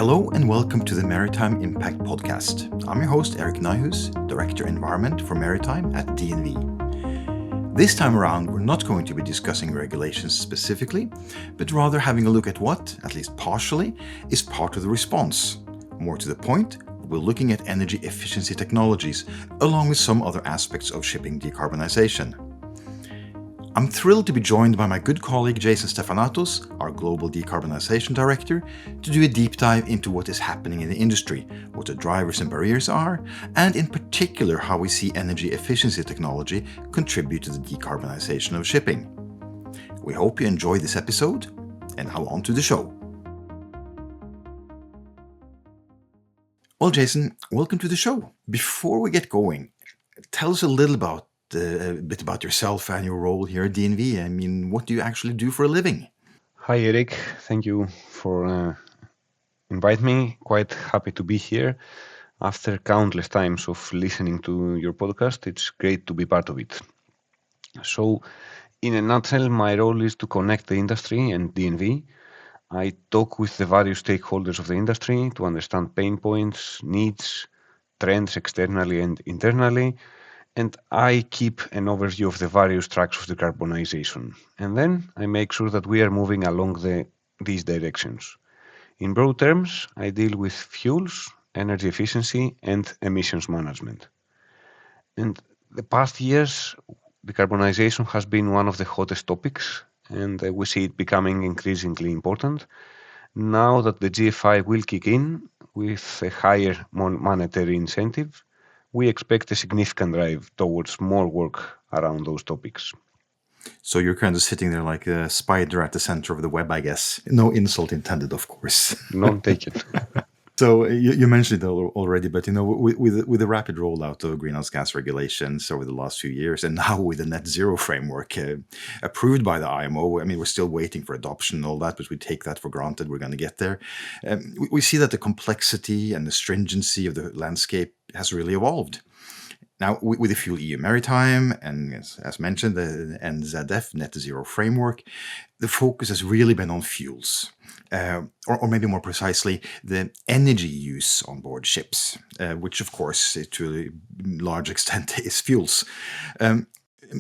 Hello and welcome to the Maritime Impact podcast. I'm your host, Eirik Nyhus, Director Environment for Maritime at DNV. This time around, we're not going to be discussing regulations specifically, but rather having a look at what, at least partially, is part of the response. More to the point, we're looking at energy efficiency technologies, along with some other aspects of shipping decarbonization. I'm thrilled to be joined by my good colleague Jason Stefanatos, our Global Decarbonization Director, to do a deep dive into what is happening in the industry, what the drivers and barriers are, and in particular how we see energy efficiency technology contribute to the decarbonization of shipping. We hope you enjoy this episode, and now on to the show. Well, Jason, welcome to the show. Before we get going, tell us a bit about yourself and your role here at DNV. I mean, what do you actually do for a living? Hi, Eric. Thank you for inviting me. Quite happy to be here. After countless times of listening to your podcast, it's great to be part of it. So, in a nutshell, my role is to connect the industry and DNV. I talk with the various stakeholders of the industry to understand pain points, needs, trends externally and internally, and I keep an overview of the various tracks of decarbonization. And then I make sure that we are moving along these directions. In broad terms, I deal with fuels, energy efficiency, and emissions management. And the past years, decarbonization has been one of the hottest topics, and we see it becoming increasingly important. Now that the GFI will kick in with a higher monetary incentive, we expect a significant drive towards more work around those topics. So you're kind of sitting there like a spider at the center of the web, I guess. No insult intended, of course. None taken. So you mentioned it already, but with the rapid rollout of greenhouse gas regulations over the last few years, and now with the net zero framework approved by the IMO, I mean, we're still waiting for adoption and all that, but we take that for granted. We're going to get there. We see that the complexity and the stringency of the landscape has really evolved. Now, with the Fuel EU Maritime and, as mentioned, the NZF, Net Zero Framework, the focus has really been on fuels, or maybe more precisely, the energy use on board ships, which, of course, to a large extent is fuels.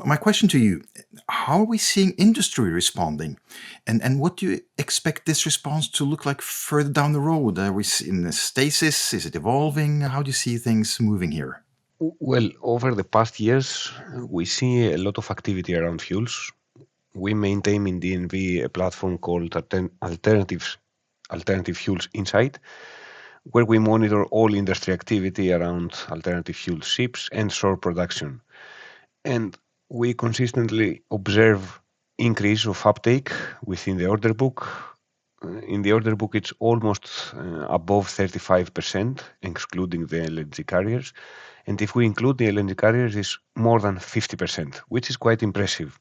My question to you, how are we seeing industry responding? And what do you expect this response to look like further down the road? Are we in a stasis? Is it evolving? How do you see things moving here? Well, over the past years, we see a lot of activity around fuels. We maintain in DNV a platform called Alternative Fuels Insight, where we monitor all industry activity around alternative fuel ships and shore production. And we consistently observe increase of uptake within the order book. In the order book, it's almost above 35%, excluding the LNG carriers. And if we include the LNG carriers, it's more than 50%, which is quite impressive.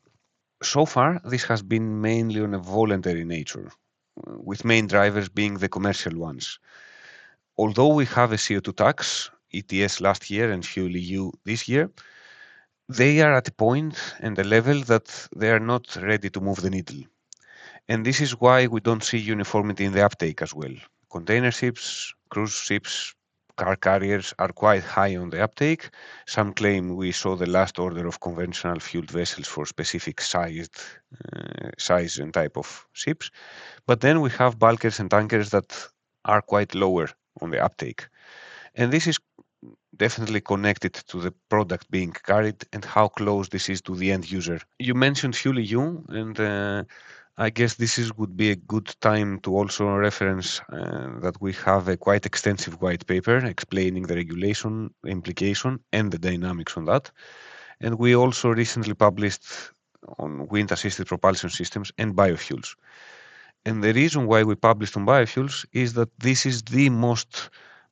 So far, this has been mainly on a voluntary nature, with main drivers being the commercial ones. Although we have a CO2 tax, ETS last year and Fuel EU this year, they are at a point and a level that they are not ready to move the needle. And this is why we don't see uniformity in the uptake as well. Container ships, cruise ships, car carriers are quite high on the uptake. Some claim we saw the last order of conventional fueled vessels for specific size and type of ships. But then we have bulkers and tankers that are quite lower on the uptake. And this is definitely connected to the product being carried and how close this is to the end user. You mentioned Fuel EU, and I guess would be a good time to also reference that we have a quite extensive white paper explaining the regulation, implication, and the dynamics on that. And we also recently published on wind-assisted propulsion systems and biofuels. And the reason why we published on biofuels is that this is the most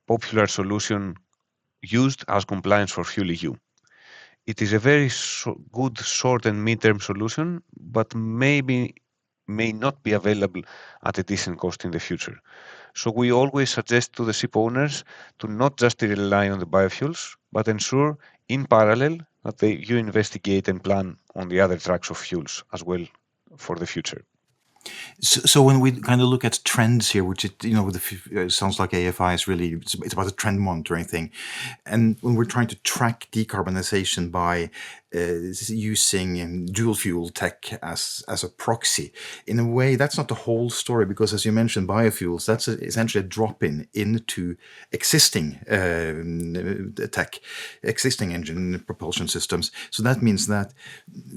popular solution used as compliance for Fuel EU. It is a very good short and mid-term solution, but may not be available at a decent cost in the future. So we always suggest to the ship owners to not just rely on the biofuels, but ensure in parallel that you investigate and plan on the other tracks of fuels as well for the future. So when we kind of look at trends here, which it sounds like AFI is really it's about a trend monitoring thing, and when we're trying to track decarbonization by using dual fuel tech as a proxy, in a way that's not the whole story, because as you mentioned, biofuels, that's essentially a drop in into existing tech, existing engine propulsion systems. So that means that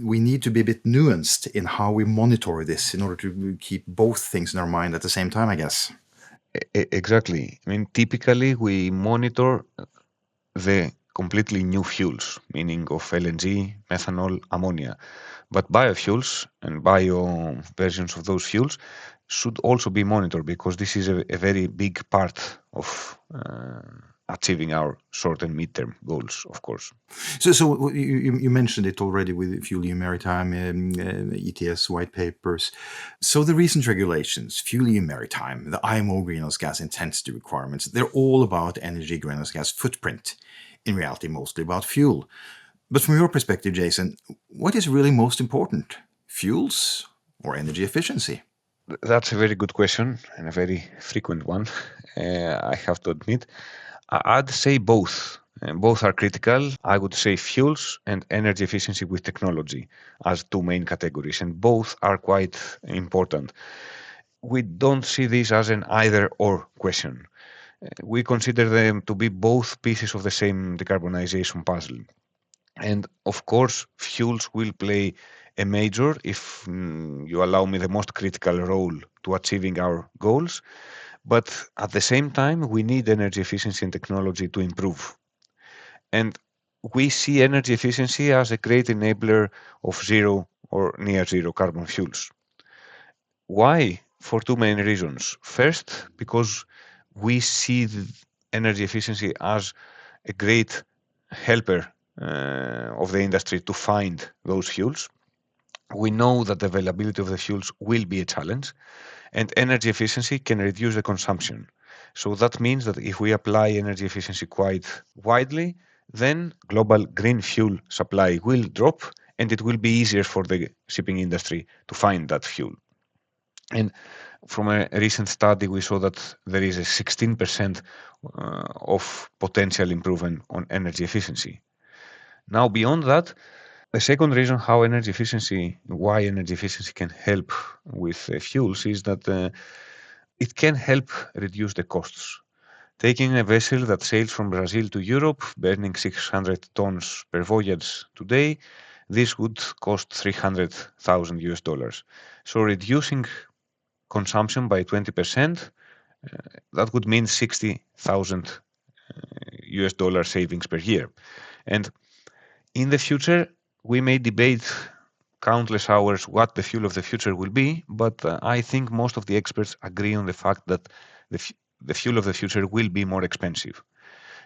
we need to be a bit nuanced in how we monitor this in order to keep both things in our mind at the same time, I guess. Exactly. I mean, typically we monitor the completely new fuels, meaning of LNG, methanol, ammonia. But biofuels and bio versions of those fuels should also be monitored, because this is a very big part of achieving our short and mid-term goals, of course. So you mentioned it already with Fuel EU Maritime, ETS white papers. So the recent regulations, Fuel EU Maritime, the IMO greenhouse gas intensity requirements, they're all about energy greenhouse gas footprint. In reality, mostly about fuel. But from your perspective, Jason, what is really most important? Fuels or energy efficiency? That's a very good question, and a very frequent one, I have to admit. I'd say both. Both are critical. I would say fuels and energy efficiency with technology as two main categories, and both are quite important. We don't see this as an either or question. We consider them to be both pieces of the same decarbonization puzzle. And of course, fuels will play a major, if you allow me, the most critical role to achieving our goals. But at the same time, we need energy efficiency and technology to improve. And we see energy efficiency as a great enabler of zero or near zero carbon fuels. Why? For two main reasons. First, because we see the energy efficiency as a great helper of the industry to find those fuels. We know that the availability of the fuels will be a challenge, and energy efficiency can reduce the consumption. So that means that if we apply energy efficiency quite widely, then global green fuel supply will drop, and it will be easier for the shipping industry to find that fuel. And from a recent study, we saw that there is a 16% of potential improvement on energy efficiency. Now, beyond that, the second reason why energy efficiency can help with fuels is that it can help reduce the costs. Taking a vessel that sails from Brazil to Europe, burning 600 tons per voyage today, this would cost 300,000 US dollars. So reducing consumption by 20%, that would mean 60,000 US dollar savings per year. And in the future, we may debate countless hours what the fuel of the future will be, but I think most of the experts agree on the fact that the fuel of the future will be more expensive.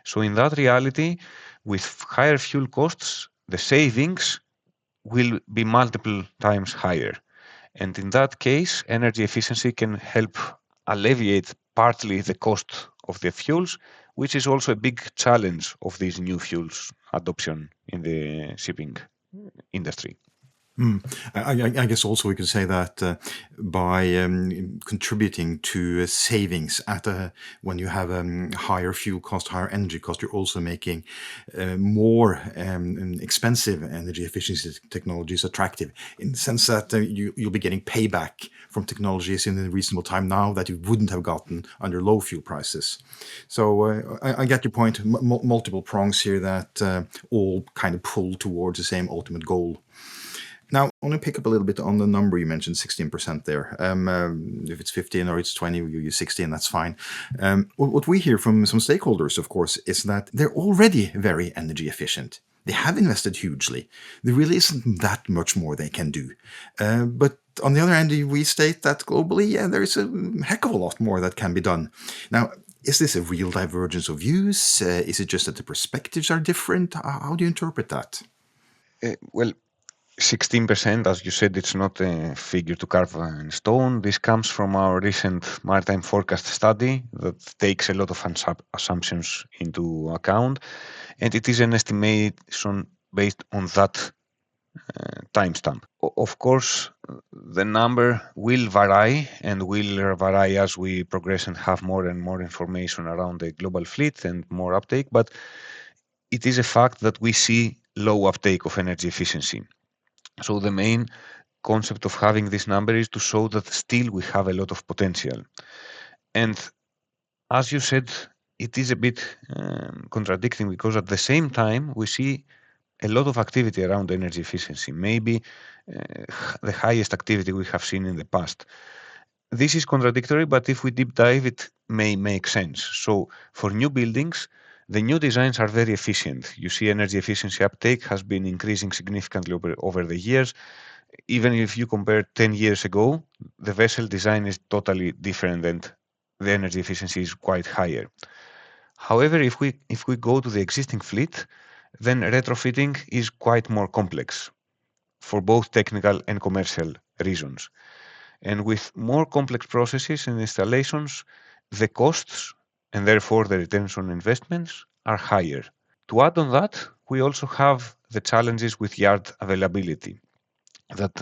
So in that reality, with higher fuel costs, the savings will be multiple times higher. And in that case, energy efficiency can help alleviate partly the cost of the fuels, which is also a big challenge of these new fuels adoption in the shipping industry. I guess also we could say that by contributing to savings when you have higher fuel cost, higher energy cost, you're also making more expensive energy efficiency technologies attractive, in the sense that you'll be getting payback from technologies in a reasonable time now that you wouldn't have gotten under low fuel prices. So I get your point. Multiple prongs here that all kind of pull towards the same ultimate goal. Now, I want to pick up a little bit on the number you mentioned, 16% there. If it's 15 or it's 20, you use 16, that's fine. What we hear from some stakeholders, of course, is that they're already very energy efficient. They have invested hugely. There really isn't that much more they can do. But on the other hand, we state that globally, there is a heck of a lot more that can be done. Now, is this a real divergence of views? Is it just that the perspectives are different? How do you interpret that? Well, 16%, as you said, it's not a figure to carve in stone. This comes from our recent maritime forecast study that takes a lot of assumptions into account, and it is an estimation based on that timestamp. Of course, the number will vary and will vary as we progress and have more and more information around the global fleet and more uptake, but it is a fact that we see low uptake of energy efficiency. So the main concept of having this number is to show that still we have a lot of potential. And as you said, it is a bit contradicting because at the same time we see a lot of activity around energy efficiency, maybe the highest activity we have seen in the past. This is contradictory, but if we deep dive, it may make sense. So for new buildings, the new designs are very efficient. You see energy efficiency uptake has been increasing significantly over the years. Even if you compare 10 years ago, the vessel design is totally different and the energy efficiency is quite higher. However, if we go to the existing fleet, then retrofitting is quite more complex for both technical and commercial reasons. And with more complex processes and installations, the costs and therefore the returns on investments are higher. To add on that, we also have the challenges with yard availability that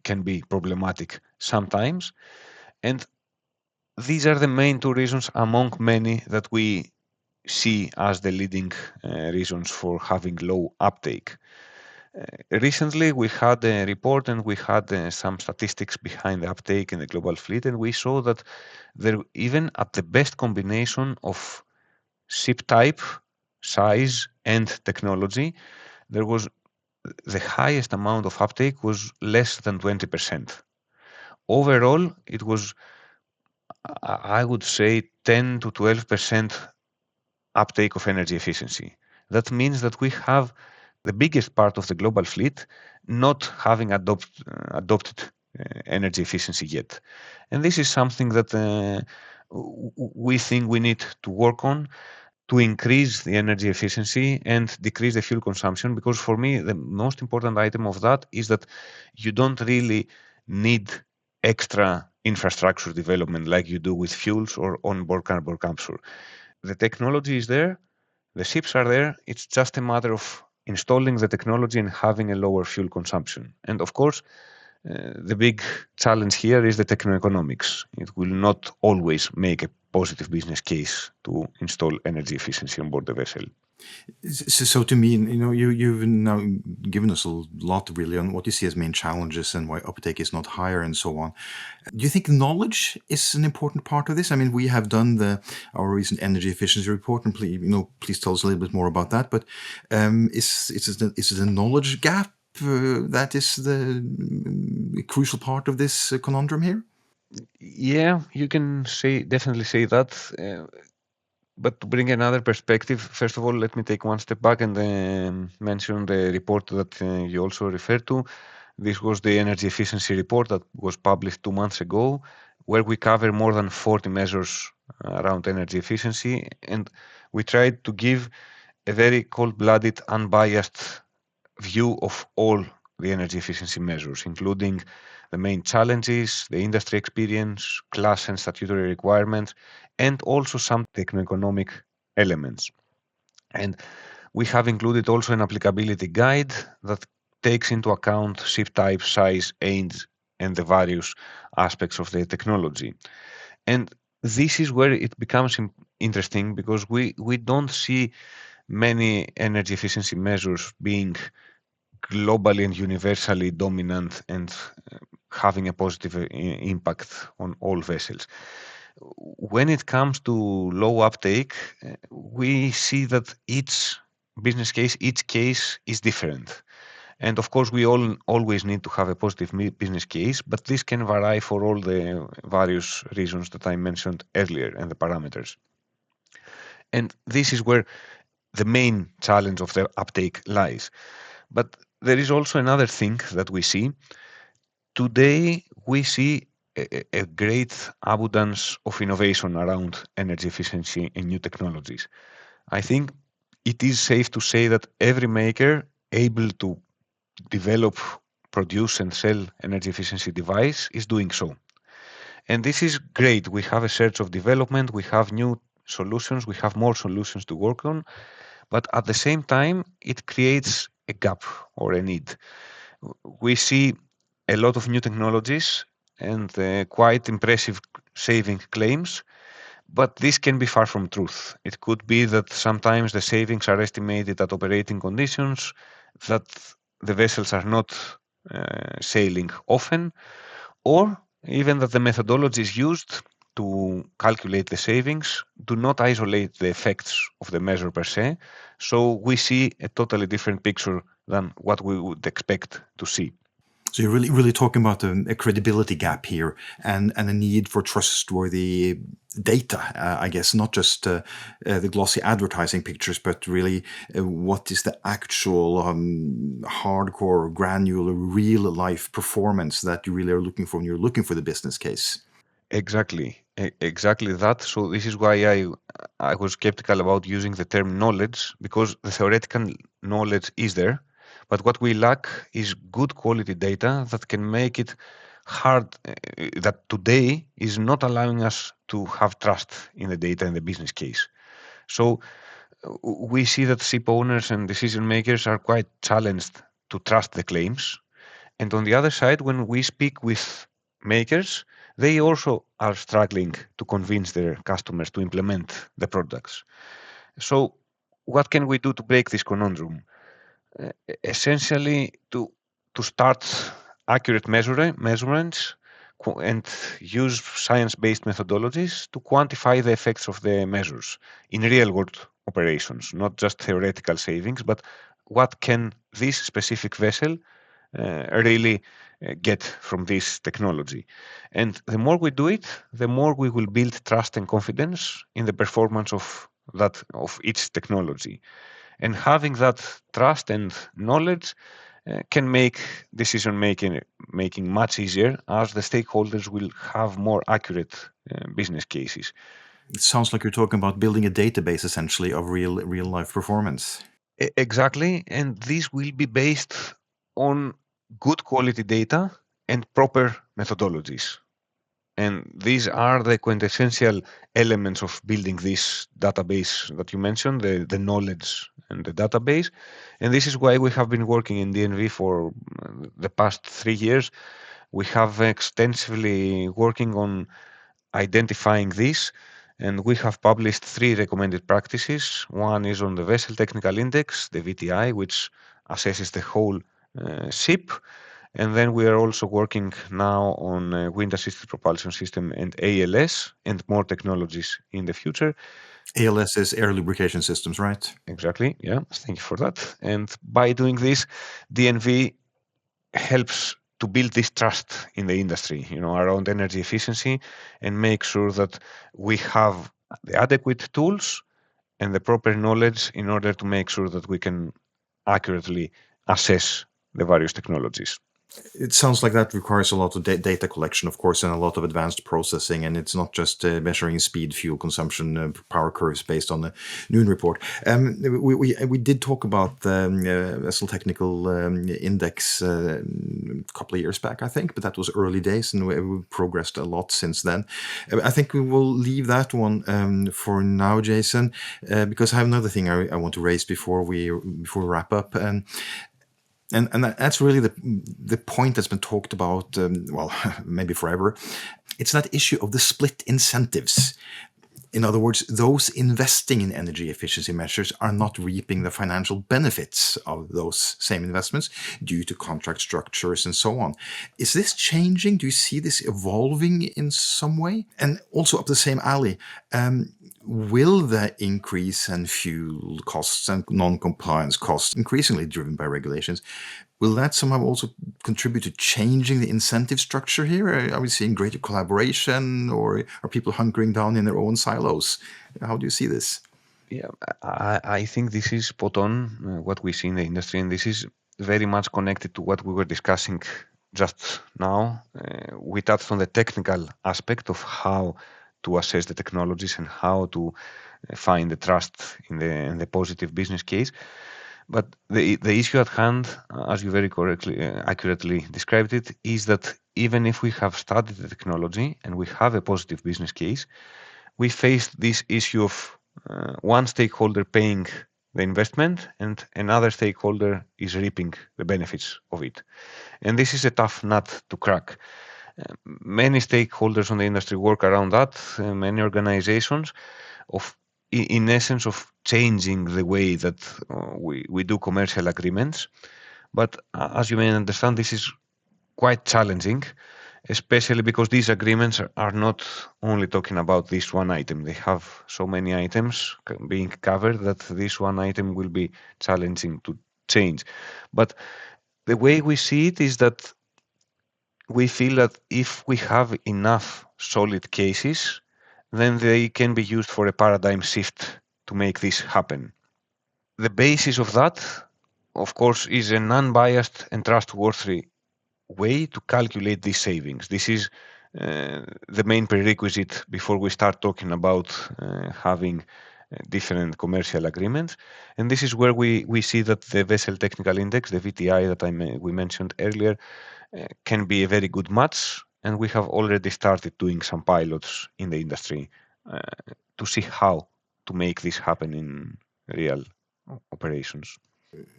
can be problematic sometimes. And these are the main two reasons among many that we see as the leading reasons for having low uptake. Recently, we had a report and we had some statistics behind the uptake in the global fleet, and we saw that there, even at the best combination of ship type, size, and technology, there was the highest amount of uptake was less than 20%. Overall, it was, I would say, 10 to 12% uptake of energy efficiency. That means that we have the biggest part of the global fleet not having adopted energy efficiency yet. And this is something that we think we need to work on to increase the energy efficiency and decrease the fuel consumption, because for me the most important item of that is that you don't really need extra infrastructure development like you do with fuels or onboard carbon capture. The technology is there, the ships are there, it's just a matter of installing the technology and having a lower fuel consumption. And of course, the big challenge here is the techno-economics. It will not always make a positive business case to install energy efficiency on board the vessel. So to me, you've now given us a lot really on what you see as main challenges and why uptake is not higher and so on. Do you think knowledge is an important part of this? I mean, we have done our recent energy efficiency report, and please tell us a little bit more about that. But is it a knowledge gap that is the crucial part of this conundrum here? Yeah, you can definitely say that. But to bring another perspective, first of all, let me take one step back and mention the report that you also referred to. This was the energy efficiency report that was published 2 months ago, where we cover more than 40 measures around energy efficiency. And we tried to give a very cold-blooded, unbiased view of all the energy efficiency measures, including the main challenges, the industry experience, class and statutory requirements, and also some techno-economic elements. And we have included also an applicability guide that takes into account ship type, size, age, and the various aspects of the technology. And this is where it becomes interesting, because we don't see many energy efficiency measures being globally and universally dominant and having a positive impact on all vessels. When it comes to low uptake, we see that each business case, each case is different. And of course, we always need to have a positive business case, but this can vary for all the various reasons that I mentioned earlier and the parameters. And this is where the main challenge of the uptake lies. But there is also another thing that we see. Today, we see a great abundance of innovation around energy efficiency and new technologies. I think it is safe to say that every maker able to develop, produce, and sell energy efficiency device is doing so. And this is great. We have a surge of development, we have new solutions, we have more solutions to work on, but at the same time, it creates a gap or a need. We see a lot of new technologies and quite impressive saving claims, but this can be far from truth. It could be that sometimes the savings are estimated at operating conditions, that the vessels are not sailing often, or even that the methodologies used to calculate the savings do not isolate the effects of the measure per se. So we see a totally different picture than what we would expect to see. So you're really talking about a credibility gap here, and a need for trustworthy data, I guess, not just the glossy advertising pictures, but really what is the actual hardcore, granular, real life performance that you really are looking for when you're looking for the business case. Exactly, exactly that. So this is why I was skeptical about using the term knowledge, because the theoretical knowledge is there, but what we lack is good quality data that can make it hard, that today is not allowing us to have trust in the data and the business case. So we see that ship owners and decision makers are quite challenged to trust the claims. And on the other side, when we speak with makers, they also are struggling to convince their customers to implement the products. So, what can we do to break this conundrum? Essentially, to start accurate measurements and use science-based methodologies to quantify the effects of the measures in real-world operations, not just theoretical savings, but what can this specific vessel really get from this technology. And the more we do it, the more we will build trust and confidence in the performance of each technology. And having that trust and knowledge can make decision making much easier, as the stakeholders will have more accurate business cases. It sounds like you're talking about building a database essentially of real life performance. Exactly, and this will be based on good quality data and proper methodologies. And these are the quintessential elements of building this database that you mentioned, the knowledge and the database. And this is why we have been working in DNV for the past 3 years. We have extensively working on identifying this, and we have published 3 recommended practices. One is on the Vessel Technical Index, the VTI, which assesses the whole ship. And then we are also working now on wind assisted propulsion system and ALS and more technologies in the future. ALS is air lubrication systems, right? Exactly. Yeah. Thank you for that. And by doing this, DNV helps to build this trust in the industry, around energy efficiency, and make sure that we have the adequate tools and the proper knowledge in order to make sure that we can accurately assess the various technologies. It sounds like that requires a lot of data collection, of course, and a lot of advanced processing. And it's not just measuring speed, fuel consumption, power curves based on the Noon report. We did talk about the Vessel Technical Index a couple of years back, I think, but that was early days, and we've progressed a lot since then. I think we will leave that one for now, Jason, because I have another thing I want to raise before we wrap up. And that's really the point that's been talked about, well, maybe forever. It's that issue of the split incentives. In other words, those investing in energy efficiency measures are not reaping the financial benefits of those same investments due to contract structures and so on. Is this changing? Do you see this evolving in some way? And also up the same alley, will the increase in fuel costs and non-compliance costs, increasingly driven by regulations, will that somehow also contribute to changing the incentive structure here? Are we seeing greater collaboration, or are people hunkering down in their own silos? How do you see this? Yeah, I think this is spot on what we see in the industry, and this is very much connected to what we were discussing just now. We touched on the technical aspect of how to assess the technologies and how to find the trust in the positive business case. But the issue at hand, as you very correctly, accurately described it, is that even if we have studied the technology and we have a positive business case, we face this issue of one stakeholder paying the investment and another stakeholder is reaping the benefits of it. And this is a tough nut to crack. Many stakeholders on the industry work around that, many organizations, of in essence of changing the way that we do commercial agreements. But as you may understand, this is quite challenging, especially because these agreements are not only talking about this one item. They have so many items being covered that this one item will be challenging to change. But the way we see it is that we feel that if we have enough solid cases, then they can be used for a paradigm shift to make this happen. The basis of that, of course, is an unbiased and trustworthy way to calculate these savings. This is the main prerequisite before we start talking about having different commercial agreements. And this is where we see that the Vessel Technical Index, the VTI that we mentioned earlier, can be a very good match. And we have already started doing some pilots in the industry to see how to make this happen in real operations.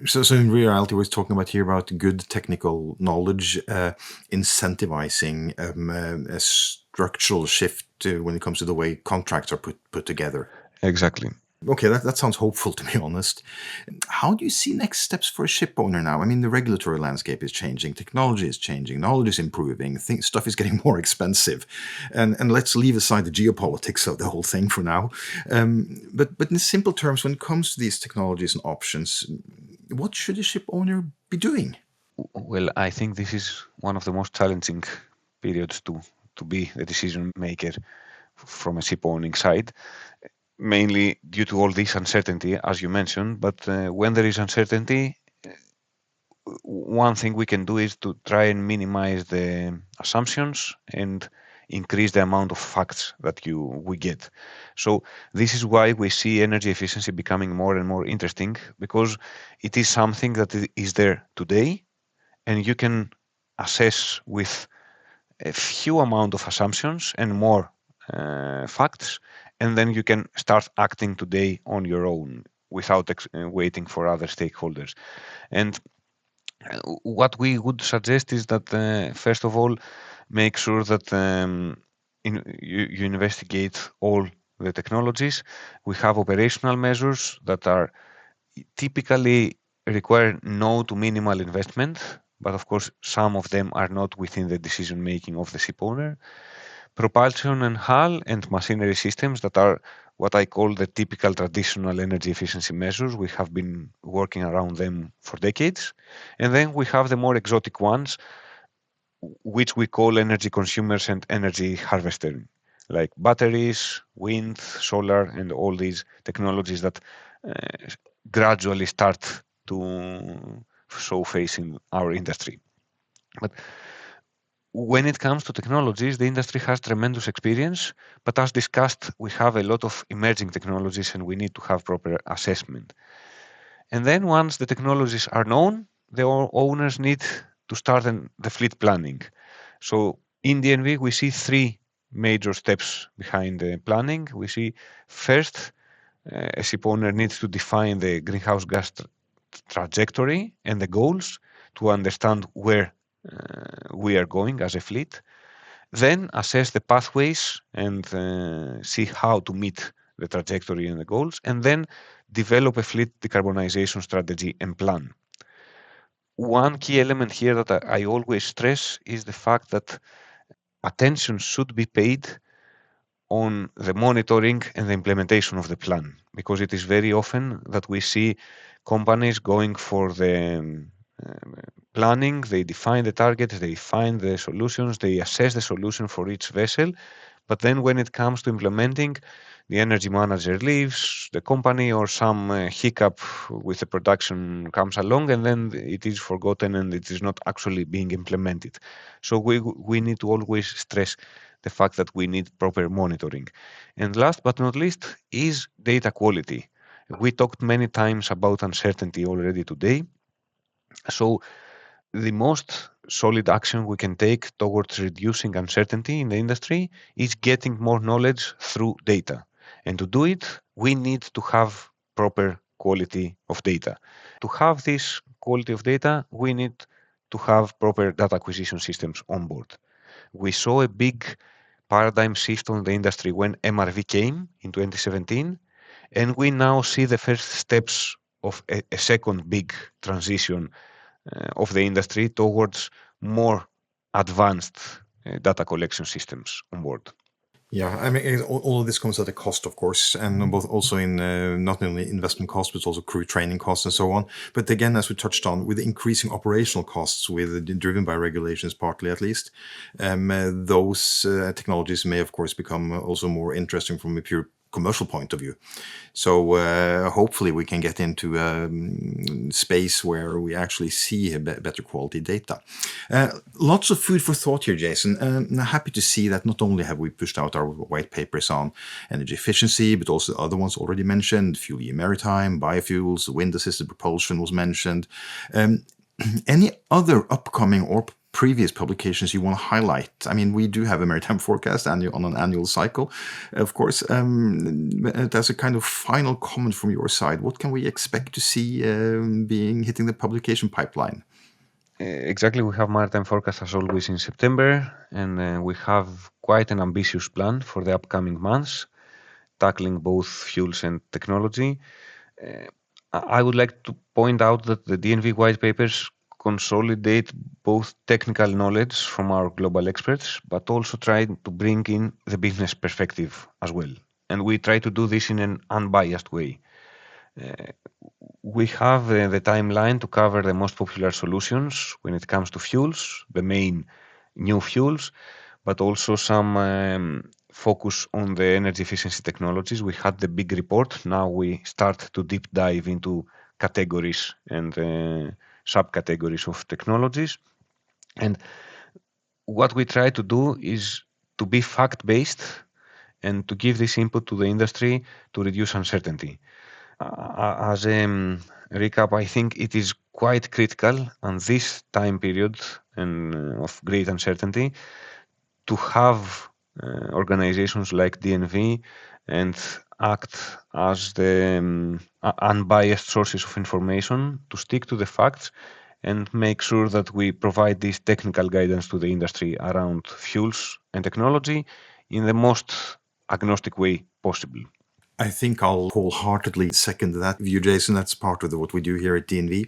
So in reality, we're talking about here about good technical knowledge, incentivizing a structural shift when it comes to the way contracts are put together. Exactly. Okay, that sounds hopeful, to be honest. How do you see next steps for a ship owner now? I mean, the regulatory landscape is changing, technology is changing, knowledge is improving, stuff is getting more expensive. And let's leave aside the geopolitics of the whole thing for now. But in simple terms, when it comes to these technologies and options, what should a ship owner be doing? Well, I think this is one of the most challenging periods to be the decision maker from a ship owning side, mainly due to all this uncertainty, as you mentioned. But when there is uncertainty, one thing we can do is to try and minimize the assumptions and increase the amount of facts that we get. So this is why we see energy efficiency becoming more and more interesting, because it is something that is there today, and you can assess with a few amount of assumptions and more facts, and then you can start acting today on your own without waiting for other stakeholders. And what we would suggest is that first of all, make sure that you investigate all the technologies. We have operational measures that are typically require no to minimal investment, but of course some of them are not within the decision making of the ship owner. Propulsion and hull and machinery systems that are what I call the typical traditional energy efficiency measures. We have been working around them for decades. And then we have the more exotic ones, which we call energy consumers and energy harvesting, like batteries, wind, solar, and all these technologies that gradually start to show face in our industry. But when it comes to technologies, the industry has tremendous experience, but as discussed, we have a lot of emerging technologies and we need to have proper assessment. And then once the technologies are known, the owners need to start the fleet planning. So in DNV, we see three major steps behind the planning. We see first, a ship owner needs to define the greenhouse gas trajectory and the goals to understand where we are going as a fleet. Then assess the pathways and see how to meet the trajectory and the goals, and then develop a fleet decarbonization strategy and plan. One key element here that I always stress is the fact that attention should be paid on the monitoring and the implementation of the plan, because it is very often that we see companies going for the planning, they define the targets, they find the solutions, they assess the solution for each vessel, but then when it comes to implementing, the energy manager leaves the company or some hiccup with the production comes along, and then it is forgotten and it is not actually being implemented. So we need to always stress the fact that we need proper monitoring. And last but not least is data quality. We talked many times about uncertainty already today. So the most solid action we can take towards reducing uncertainty in the industry is getting more knowledge through data. And to do it, we need to have proper quality of data. To have this quality of data, we need to have proper data acquisition systems on board. We saw a big paradigm shift on the industry when MRV came in 2017, and we now see the first steps of a second big transition of the industry towards more advanced data collection systems on board. Yeah, I mean, all of this comes at a cost, of course, and both also in not only investment costs, but also crew training costs and so on. But again, as we touched on, with increasing operational costs, driven by regulations, partly at least, those technologies may, of course, become also more interesting from a pure commercial point of view. So hopefully we can get into a space where we actually see a better quality data. Lots of food for thought here, Jason. I'm happy to see that not only have we pushed out our white papers on energy efficiency, but also other ones already mentioned, fuel maritime, biofuels, wind-assisted propulsion was mentioned. Any other upcoming or previous publications you want to highlight? I mean, we do have a maritime forecast on an annual cycle, of course. As a kind of final comment from your side, what can we expect to see hitting the publication pipeline? Exactly, we have maritime forecast as always in September, and we have quite an ambitious plan for the upcoming months, tackling both fuels and technology. I would like to point out that the DNV white papers consolidate both technical knowledge from our global experts, but also try to bring in the business perspective as well. And we try to do this in an unbiased way. We have the timeline to cover the most popular solutions when it comes to fuels, the main new fuels, but also some focus on the energy efficiency technologies. We had the big report. Now we start to deep dive into categories and subcategories of technologies. And what we try to do is to be fact-based and to give this input to the industry to reduce uncertainty. As a recap, I think it is quite critical on this time period and of great uncertainty to have organizations like DNV and act as the unbiased sources of information, to stick to the facts and make sure that we provide this technical guidance to the industry around fuels and technology in the most agnostic way possible. I think I'll wholeheartedly second that view, Jason. That's part of what we do here at DNV.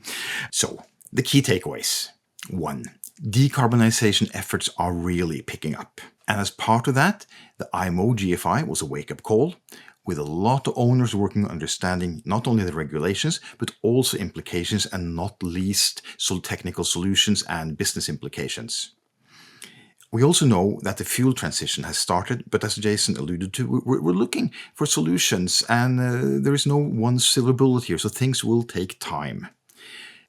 So, the key takeaways. 1. Decarbonization efforts are really picking up. And as part of that, the IMO GFI was a wake-up call, with a lot of owners working on understanding not only the regulations, but also implications and not least technical solutions and business implications. We also know that the fuel transition has started, but as Jason alluded to, we're looking for solutions, and there is no one silver bullet here, so things will take time.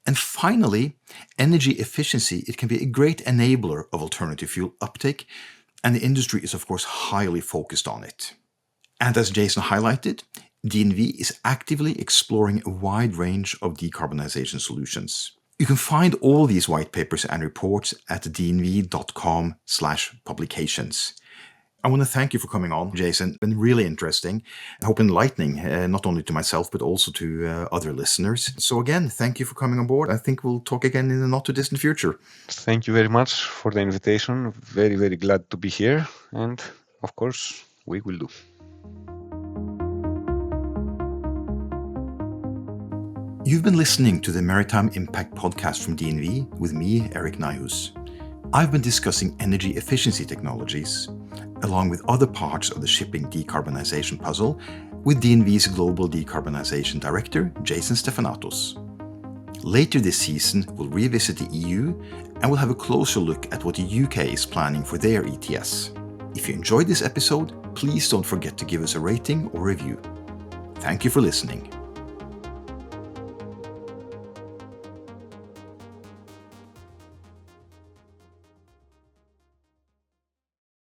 And finally, energy efficiency, it can be a great enabler of alternative fuel uptake, and the industry is of course highly focused on it. And as Jason highlighted, DNV is actively exploring a wide range of decarbonization solutions. You can find all these white papers and reports at dnv.com/publications. I want to thank you for coming on, Jason. It's been really interesting. I hope enlightening, not only to myself, but also to other listeners. So again, thank you for coming on board. I think we'll talk again in the not too distant future. Thank you very much for the invitation. Very, very glad to be here. And of course, we will do. You've been listening to the Maritime Impact podcast from DNV with me, Eirik Nyhus. I've been discussing energy efficiency technologies, along with other parts of the shipping decarbonization puzzle, with DNV's Global Decarbonization Director, Jason Stefanatos. Later this season, we'll revisit the EU and we'll have a closer look at what the UK is planning for their ETS. If you enjoyed this episode, please don't forget to give us a rating or review. Thank you for listening.